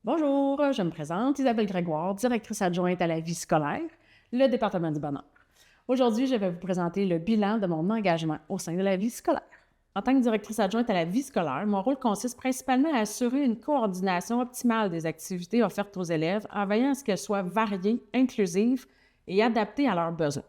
Bonjour, je me présente, Isabelle Grégoire, directrice adjointe à la vie scolaire, le département du bonheur. Aujourd'hui, je vais vous présenter le bilan de mon engagement au sein de la vie scolaire. En tant que directrice adjointe à la vie scolaire, mon rôle consiste principalement à assurer une coordination optimale des activités offertes aux élèves en veillant à ce qu'elles soient variées, inclusives et adaptées à leurs besoins.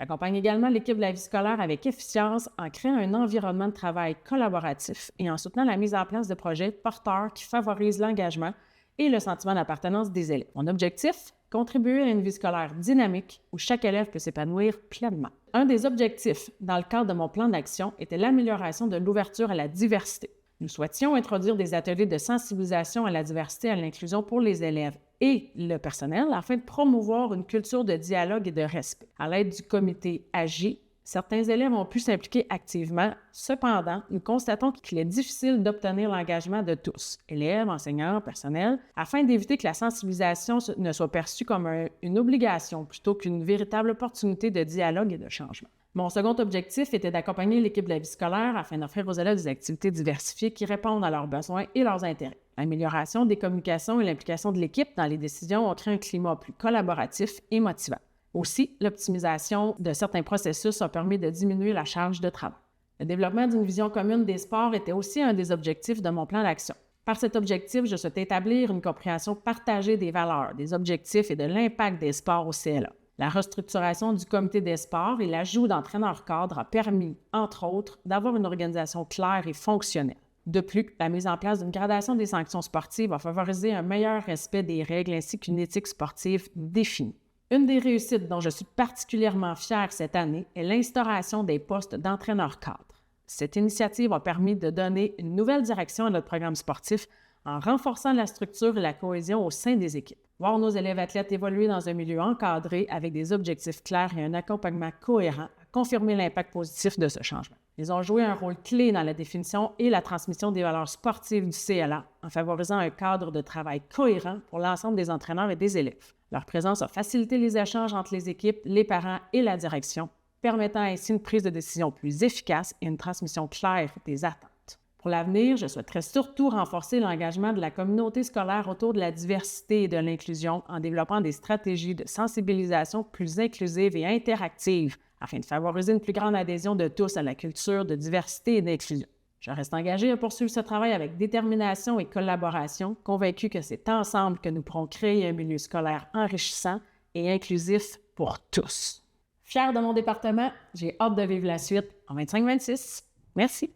J'accompagne également l'équipe de la vie scolaire avec efficience en créant un environnement de travail collaboratif et en soutenant la mise en place de projets porteurs qui favorisent l'engagement et le sentiment d'appartenance des élèves. Mon objectif? Contribuer à une vie scolaire dynamique où chaque élève peut s'épanouir pleinement. Un des objectifs dans le cadre de mon plan d'action était l'amélioration de l'ouverture à la diversité. Nous souhaitions introduire des ateliers de sensibilisation à la diversité et à l'inclusion pour les élèves et le personnel afin de promouvoir une culture de dialogue et de respect. À l'aide du comité AGI, certains élèves ont pu s'impliquer activement. Cependant, nous constatons qu'il est difficile d'obtenir l'engagement de tous, élèves, enseignants, personnel, afin d'éviter que la sensibilisation ne soit perçue comme une obligation plutôt qu'une véritable opportunité de dialogue et de changement. Mon second objectif était d'accompagner l'équipe de la vie scolaire afin d'offrir aux élèves des activités diversifiées qui répondent à leurs besoins et leurs intérêts. L'amélioration des communications et l'implication de l'équipe dans les décisions ont créé un climat plus collaboratif et motivant. Aussi, l'optimisation de certains processus a permis de diminuer la charge de travail. Le développement d'une vision commune des sports était aussi un des objectifs de mon plan d'action. Par cet objectif, je souhaite établir une compréhension partagée des valeurs, des objectifs et de l'impact des sports au CLA. La restructuration du comité des sports et l'ajout d'entraîneurs cadres a permis, entre autres, d'avoir une organisation claire et fonctionnelle. De plus, la mise en place d'une gradation des sanctions sportives a favorisé un meilleur respect des règles ainsi qu'une éthique sportive définie. Une des réussites dont je suis particulièrement fière cette année est l'instauration des postes d'entraîneurs cadres. Cette initiative a permis de donner une nouvelle direction à notre programme sportif en renforçant la structure et la cohésion au sein des équipes. Voir nos élèves athlètes évoluer dans un milieu encadré avec des objectifs clairs et un accompagnement cohérent a confirmé l'impact positif de ce changement. Ils ont joué un rôle clé dans la définition et la transmission des valeurs sportives du CLA en favorisant un cadre de travail cohérent pour l'ensemble des entraîneurs et des élèves. Leur présence a facilité les échanges entre les équipes, les parents et la direction, permettant ainsi une prise de décision plus efficace et une transmission claire des attentes. Pour l'avenir, je souhaiterais surtout renforcer l'engagement de la communauté scolaire autour de la diversité et de l'inclusion en développant des stratégies de sensibilisation plus inclusives et interactives afin de favoriser une plus grande adhésion de tous à la culture de diversité et d'inclusion. Je reste engagée à poursuivre ce travail avec détermination et collaboration, convaincue que c'est ensemble que nous pourrons créer un milieu scolaire enrichissant et inclusif pour tous. Fière de mon département, j'ai hâte de vivre la suite en 25-26. Merci.